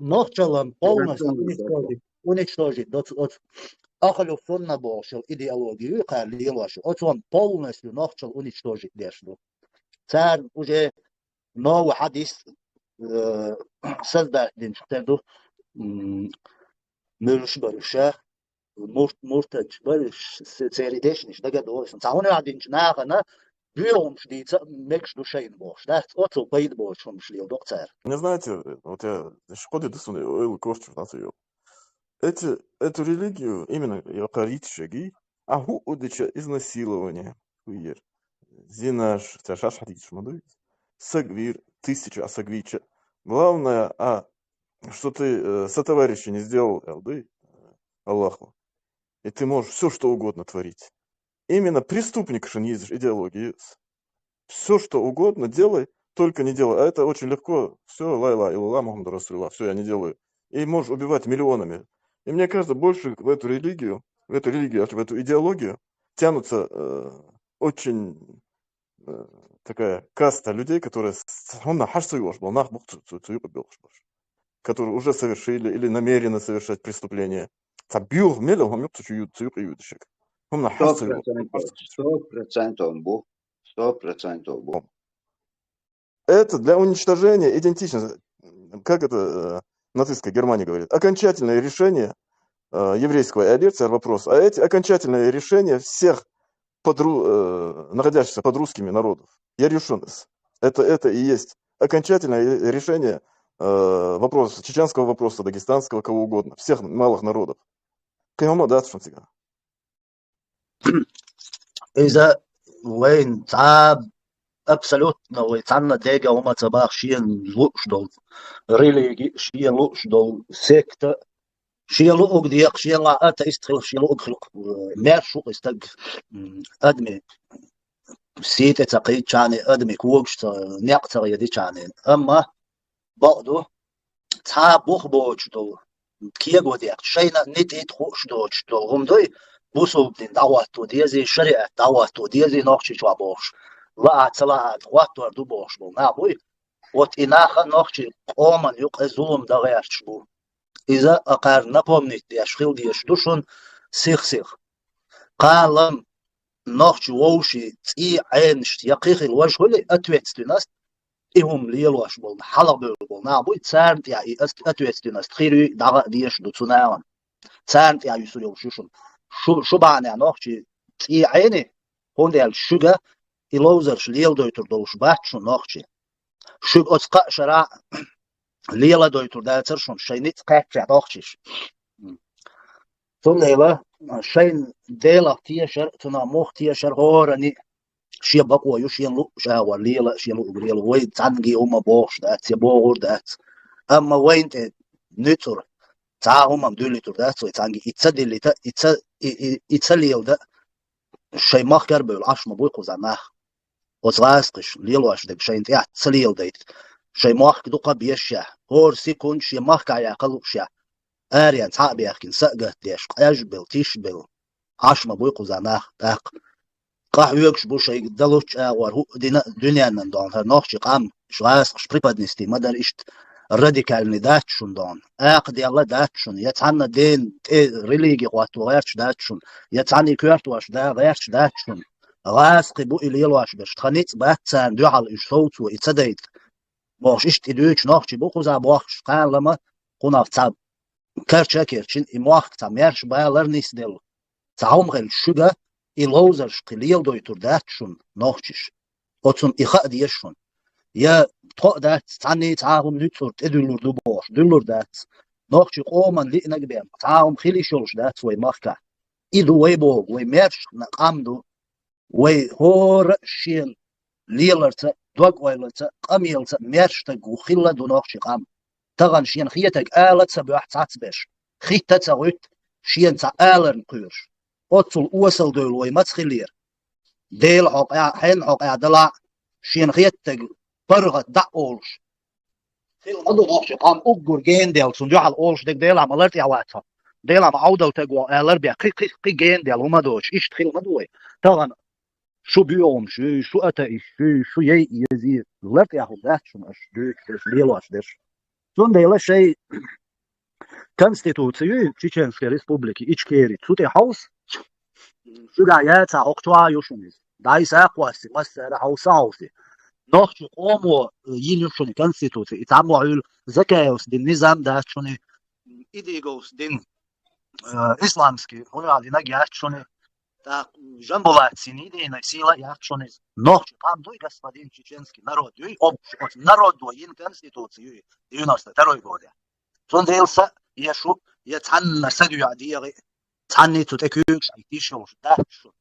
Нохчалом полностью уничтожить. Ахалю сонна бошел идеологию, кайли лошу. Он полностью нохчал уничтожить дешу. Царь уже новый хадис создать день штеду мирш барыша муртач барыш церидешниш дагадолsun. Цауны один нахана бюром шдица мекш душейн бош. Да, отцу поид бош шум шлил док царь. Не знаете, вот я шкоды досуны ойл кошчу на свою. Эту религию именно якорит шаги, а ху удача изнасилования. Хуер. Зинаш, цашаш хадис шмадуй. Сагвир, тысяча асагвича. Главное, что ты сотоварища не сделал, алды, Аллаху. И ты можешь все, что угодно творить. Именно преступник шаньизиш идеологии. Все, что угодно делай, только не делай. А это очень легко. Все, лайла, илла, Мухаммад Расулла. Все, я не делаю. И можешь убивать миллионами. И мне кажется, больше в эту религию, в эту идеологию тянутся очень такая каста людей, которые которые уже совершили или намерены совершать преступление. 100% бу. 100% бу. Это для уничтожения идентичности, как это нацистская Германия говорит, окончательное решение еврейского иолерция вопроса, а эти окончательные решения всех находящихся под русскими народов. Я решен. Это и есть окончательное решение вопроса, чеченского вопроса, дагестанского, кого угодно, всех малых народов. إذا وين تعب абсолютно ويتعنا ديجا وما تباخ شيء لوش دول ريليجي شيء لوش دول سكتة شيء لوق ديق شيء لا أتيستخلق شيء لوق خلق ماشو استق أدمي سيت تقيد شاني أدمي كوجت نقطة يدي شاني أما بعده تعب بوخ دول كيه قديق شيء نتيت خوش دوش دول هم دوي بوسوب دين دعواتو ديزي شريعة دعواتو ديزي نوخشي شوا بوش لا أتلا أدواتو أردو بوش بول نابوي وات إناخا نوخشي قومن يق الظلم دغيرش بول إذا أقار نبومنيت ديشخيل ديشدوشون سيخ قالم نوخشي ووشي تي عينشت يقيخي الوجه اللي أتويتستناست إهم ليلوش بول حلق بول نابوي تسارنت يعني أتويتستناست خيري دغا ديشدو تناوان تسارنت يعني يسوليو شوشون شو بعني نوخشي تي عيني هون ديال شوغا إلوزر شليل دويتر دوش باتشو نوخشي شوغ أتقا شراع ليلا دويتر داتر شون شينيت قاكشع نوخشيش ثم ليلا شين ديلا تيشر تنا موخ تيشر غورني شي بقوة يشين لو شاور ليلا شي لو بريل وين تانجي هما بوخش دات يبوغور دات أما وين نتر تعاهم أم دولي تردات ويتانجي يتصدي يتسليل ده شي ماخ كربل عش مبويقو زماخ وزغاسقش ليلواش دك شي انتيا تسليل ديت شي ماخ دوقا بيشيا هور سيكون شي ماخ كايا قلوشيا آريان تعب ياكين سأقه ديش أجبل تيشبل عش مبويقو زماخ داق قاح يوكش بو شي دلوش آوار هو دنيا نندون هر نوخشي قام شغاسقش بريبادنستي مدر اشت راديكال داتشون دون اقدي الله داتشون يتعنا دين ريليجي قواتو غيرش داتشون يتعني كيرتواش دا غيرش داتشون غاسقي بو إليلواش باش تخنيت باتسان دوحل إش صوتو يتسديت باش إشت إدويش نوخشي بو خوزا بوخش قان لما قناف تعب كرشا كيرشين إمواخ تعميرش بايلر نيس ديلو تعوم غير شوغا إلوزرش قليل دويتور داتشون نوخشيش وتسون إخاء ديشون يا تقدات تعني تعاهم نتور تدلور دوبوش دلور دات نوخشي قومن لئنا قبيم تعاهم خيلي شولش دات وي مخكا إدو وي بوغ وي ميرش نقامدو وي هور شيل ليلرتا دوغ ويلرتا قميلتا ميرشتا وخيلا دو نوخشي قام تغن شين خيتك آلت سبوح تعتبش خيتا تغوت شين تعالر نقيرش أطول أوصل دول وي متخلير ديل حقا حين حقا دلع شين خيتك برغت دعولش أدو نوخشي قام أقر جين ديل سندوح الأولش ديك ديل عملرت يعواتها ديل عم عودة وتقوى آلر بيا قي جين ديل هما دوش إيش تخيل مدوي تغن شو بيوم شو أتا شو يزي لرت ياخد دات شو مش دوك ديش ليلواش ديش Sondela šeit konstitūciju Čečenskej Republiky ičkēri cute haus, šugā jācā oktuājušunis, dais ēkosi, masēra hausausi. Nohči qomo yilushuni konstitūcija, itamu ul zakējus din nizam dāčuni, idīgos din islamski, unādi nagi jāčuni, tā žambulācini idīna sīla jāčuni. Nohči tam duj господин Čečenski narod, juj obši, ot narodo yin konstitūciju 92 года. Sondēlsa iešu, ja canna sadu jādieri, canni tu tekūks, aitišos, dāču.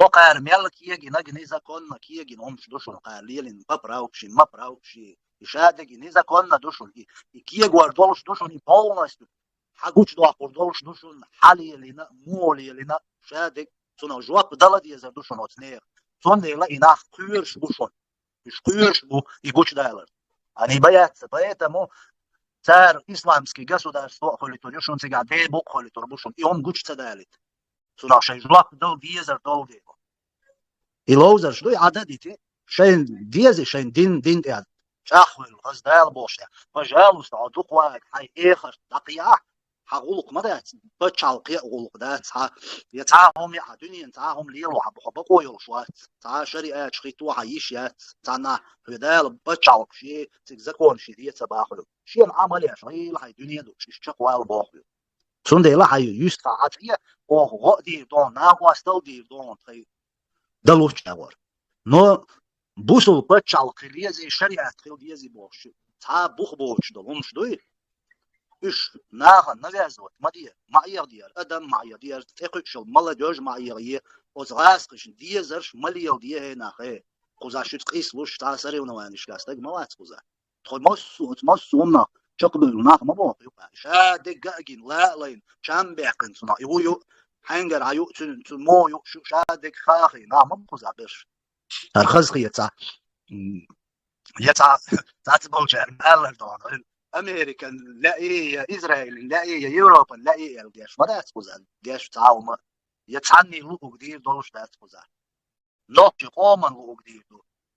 Hoqār melk iegi nagi nizakonna kiegi nomš dušun, qār lielin papraukši, mapraukši, išādegi nizakonna dušun, i kiegu ar dolš dušun, i polnastu, haguč doq ar dolš dušun, halielina, molielina, šādeg, suna žuap daladies ar dušun otsneer. Sondēla inaq kūrš dušun, iškūrš bu, i guč dēlar. Ani bayatsa, поэтому царь исламский государство холитор юшун сега дебок холитор бушун и он гуч цадалит суна шей жлак дал диезер дал дебо и лоузер что ададите шейн диези шейн дин я чахвел غزدال بوشيا пожалуйста адуква хай эхар дақия хагулук мадат бачалқи гулук дат я таахум я дуньян таахум лилу бақой шуат та шариат шхиту хаишят тана федал бачалқи закон шидиет сабахлу شيء عملي شغيل هاي دنيا دوش شقوال باقي sondela هاي يسقى عطية أو غادي دون ناقواستل دي دون تري دلوش نور نو بوسو بتشال قليزي شريعة قليزي باش تا بوخ باش دلومش دوي إيش ناخن نجازوت ما دير ما يدير أدم ما يدير تقشل ملادج ما يغيه أزغاسقش ديزرش مليل ديه ناخه قزاشت قيس لوش تاسري ونوانش لاستق موات قزا تمسونا شقبلنا ما بوقي شادق قاقين لا لين شام بيقن صنا يو حنجر عيو تمو يو شادق خاخي نا ما بقزا بيش الخزقي يتع تاتبوجع مالر دون امريكان لا ايه اسرائيل لا ايه يوروبا لا ايه الجيش ما دات قزا جيش تعاوم يتعني لو كدير دولش دات قزا نوتي قومن لو كدير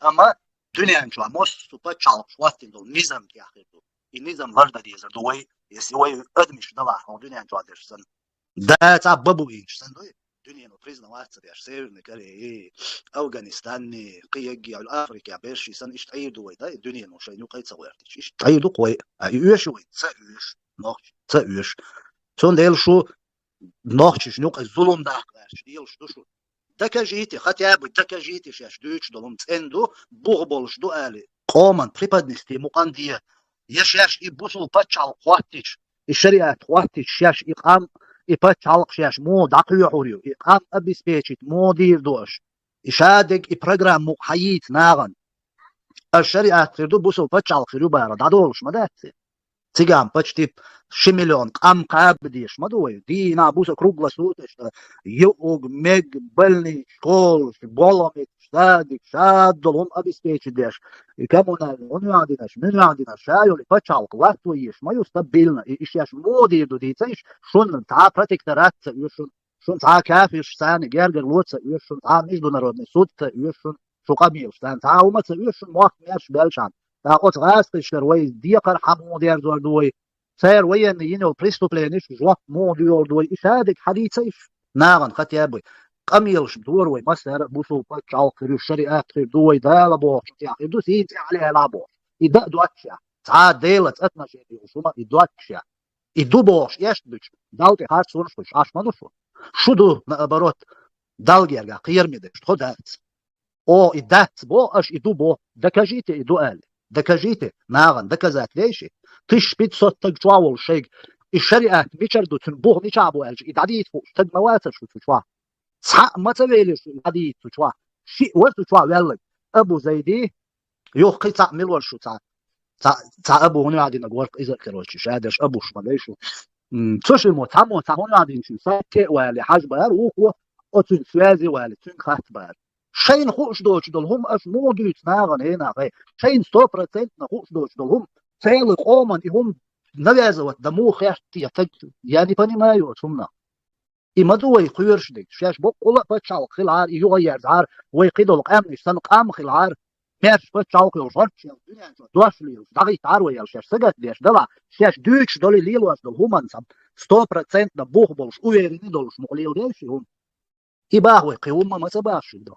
اما دنيا شو موس سوبر شوات دول نظام كي اخر دول النظام ورده ديزر دوي يسوي ادمش دلا هو دنيا شو ادرس سن ده تعببوا ايش سن دوي دنيا نو بريزنا واتس يا سيرن كاري افغانستان قيجي على افريقيا بيرشي سن ايش تعير دوي ده الدنيا نو شيء نو قيت صورتش ايش تعير دو قوي ايش وين تسايش نو تسايش سون ديل شو نوخش نو الظلم ده ديل شو دكاجيتي خاتياب دكاجيتي شاش دوتش دولم تندو بوغبولش دو الي قومن بريبادنستي مقانديه يشاش يبوسل باتشال قواتيش الشريعه قواتيش شاش اقام يباتشال شاش مو دقيو حوريو اقام ابي سبيتشيت مو دير دوش اشادك بروجرام مو حييت ناغن الشريعه تردو بوسل باتشال خيرو بارا دادولش مداتي تيجام почти 6 مليون قام قابديش ما دوي دي نابوسا кругло суточно юг мег больный школ боломит штадик шадолом обеспечидеш и коммунальный он яндинаш мен яндинаш шайоли пачалк латуиш мою стабильно и ишяш моди до дицеш шон та протекторат шон та кафиш сани гергер лоца шон та международный суд шон шуqamil шон та умац шон мох мерш белшан تاقوت غاسقش روي ديقر حمو دير دور دوي سير وين ينو بريستوبلينش جوا مو ديور دوي إشادك حديثيش ناغن خط يابوي قميلش دور وي مسير بوسو باتشاو خير الشريعات خير دوي دالا بوش خير دو سيتي عليها لابوش يدا دواتشا تعاد ديلت اتنا شيء وشوما يدواتشا يدو بوش يشدش دالتي هات سورش عاش ما دوشو شدو наоборот دالجيرغا قيرميدش خدات او يدات بو اش يدو بو دكاجيتي يدو ال دكاجيتي ناغن دكازات ليش تش بيت صوت تجواول شيء الشريعة بيشردو تنبوه نشابو الج إدعديت فوق تجمواتر شو تشوا صح ما تبيلش إدعديت تشوا شيء ورد تشوا ويلك أبو زيدي يوخ قطع ملور شو تا أبو هنا عادي نقول إذا كروش شادش أبو شماليشو تشي مو هنا عادي نشوف ساكت ولا حاج بار وهو أتن سوازي ولا تن خات بار شين خوش دوش دلهم أش مو دوت ناغن هنا غير شين 100% نخوش دوش دلهم سيل قومن هم نجازوت دمو خيرتي يتج يعني بني ما يوتمنا إمدو يقيرش ديك شاش بقول بتشال خلعار يغير زعار ويقيدوا القام يستن قام خلعار Pēc čaukļos orčiem, došļos, darīt ārojēlšies sagatvieš dalā, šieš dūkš doli lielos dol humansam, 100% buhbolš, uvieri nedolš, no lielieši, un i bāhoj, ka umma masa bāšī do.